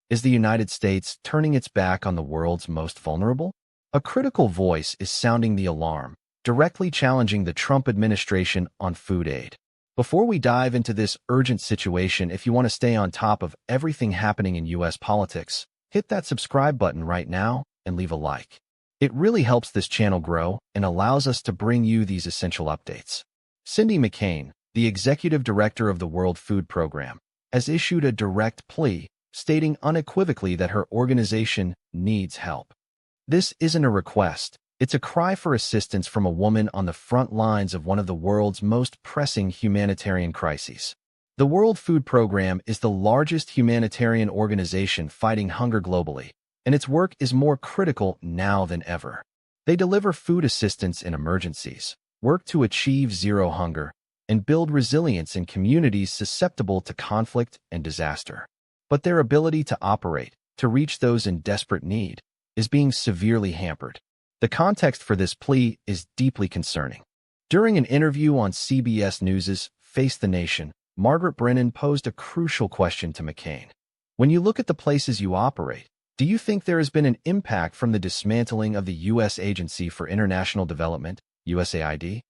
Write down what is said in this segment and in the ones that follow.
Is the United States turning its back on the world's most vulnerable? A critical voice is sounding the alarm, directly challenging the Trump administration on food aid. Before we dive into this urgent situation, if you want to stay on top of everything happening in U.S. politics, hit that subscribe button right now and leave a like. It really helps this channel grow and allows us to bring you these essential updates. Cindy McCain, the executive director of the World Food Program, has issued a direct plea stating unequivocally that her organization needs help. This isn't a request. It's a cry for assistance from a woman on the front lines of one of the world's most pressing humanitarian crises. The World Food Program is the largest humanitarian organization fighting hunger globally, and its work is more critical now than ever. They deliver food assistance in emergencies, work to achieve zero hunger, and build resilience in communities susceptible to conflict and disaster. But their ability to operate, to reach those in desperate need, is being severely hampered. The context for this plea is deeply concerning. During an interview on CBS News's Face the Nation, Margaret Brennan posed a crucial question to McCain. When you look at the places you operate, do you think there has been an impact from the dismantling of the U.S. Agency for International Development, USAID?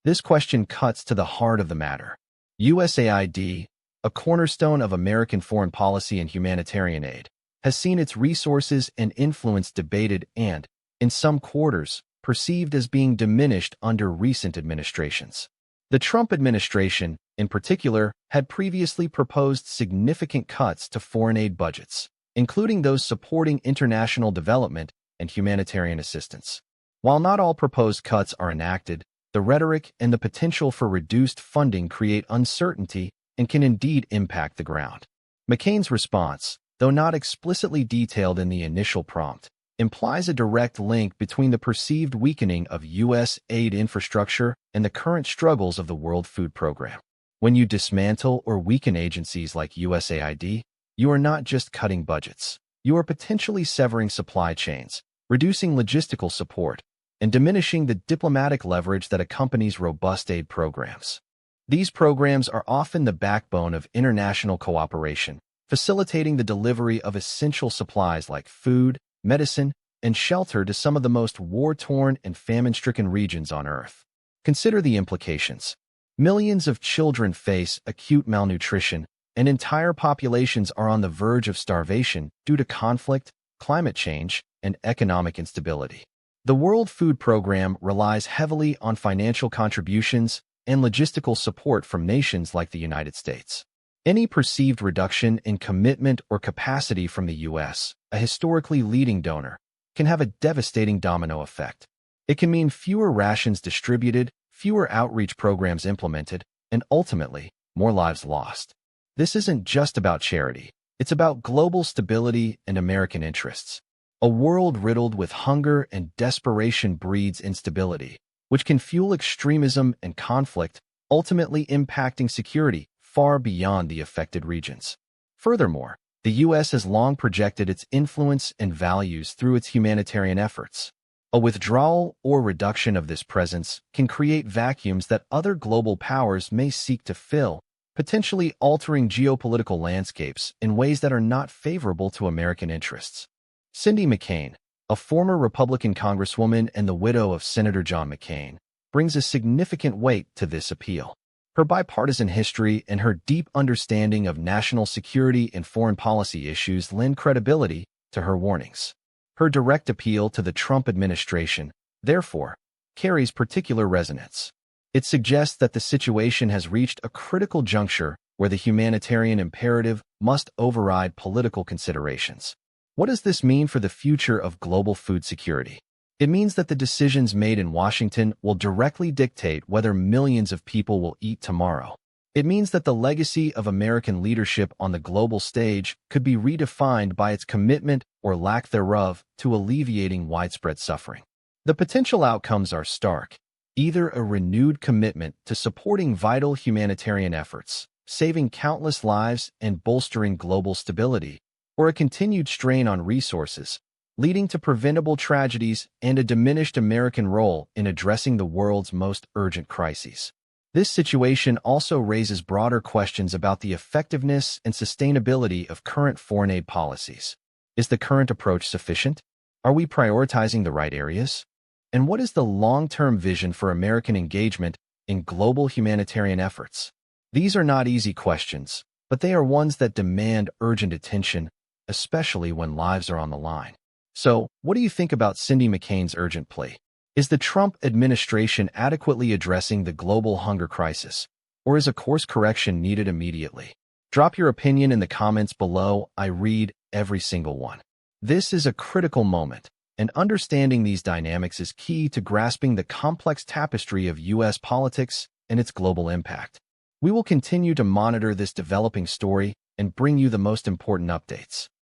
This question cuts to the heart of the matter. USAID, a cornerstone of American foreign policy and humanitarian aid, has seen its resources and influence debated and, in some quarters, perceived as being diminished under recent administrations. The Trump administration, in particular, had previously proposed significant cuts to foreign aid budgets, including those supporting international development and humanitarian assistance. While not all proposed cuts are enacted, the rhetoric and the potential for reduced funding create uncertainty and can indeed impact the ground. McCain's response, though not explicitly detailed in the initial prompt, implies a direct link between the perceived weakening of U.S. aid infrastructure and the current struggles of the World Food Program. When you dismantle or weaken agencies like USAID, you are not just cutting budgets. You are potentially severing supply chains, reducing logistical support, and diminishing the diplomatic leverage that accompanies robust aid programs. These programs are often the backbone of international cooperation, facilitating the delivery of essential supplies like food, medicine, and shelter to some of the most war-torn and famine-stricken regions on Earth. Consider the implications. Millions of children face acute malnutrition, and entire populations are on the verge of starvation due to conflict, climate change, and economic instability. The World Food Program relies heavily on financial contributions and logistical support from nations like the United States. Any perceived reduction in commitment or capacity from the U.S., a historically leading donor, can have a devastating domino effect. It can mean fewer rations distributed, fewer outreach programs implemented, and ultimately, more lives lost. This isn't just about charity. It's about global stability and American interests. A world riddled with hunger and desperation breeds instability, which can fuel extremism and conflict, ultimately impacting security far beyond the affected regions. Furthermore, the U.S. has long projected its influence and values through its humanitarian efforts. A withdrawal or reduction of this presence can create vacuums that other global powers may seek to fill, potentially altering geopolitical landscapes in ways that are not favorable to American interests. Cindy McCain, a former Republican congresswoman and the widow of Senator John McCain, brings a significant weight to this appeal. Her bipartisan history and her deep understanding of national security and foreign policy issues lend credibility to her warnings. Her direct appeal to the Trump administration, therefore, carries particular resonance. It suggests that the situation has reached a critical juncture where the humanitarian imperative must override political considerations. What does this mean for the future of global food security? It means that the decisions made in Washington will directly dictate whether millions of people will eat tomorrow. It means that the legacy of American leadership on the global stage could be redefined by its commitment or lack thereof to alleviating widespread suffering. The potential outcomes are stark: either a renewed commitment to supporting vital humanitarian efforts, saving countless lives and bolstering global stability, or a continued strain on resources, leading to preventable tragedies and a diminished American role in addressing the world's most urgent crises. This situation also raises broader questions about the effectiveness and sustainability of current foreign aid policies. Is the current approach sufficient? Are we prioritizing the right areas? And what is the long-term vision for American engagement in global humanitarian efforts? These are not easy questions, but they are ones that demand urgent attention, especially when lives are on the line. So, what do you think about Cindy McCain's urgent plea? Is the Trump administration adequately addressing the global hunger crisis, or is a course correction needed immediately? Drop your opinion in the comments below. I read every single one. This is a critical moment, and understanding these dynamics is key to grasping the complex tapestry of U.S. politics and its global impact. We will continue to monitor this developing story and bring you the most important updates.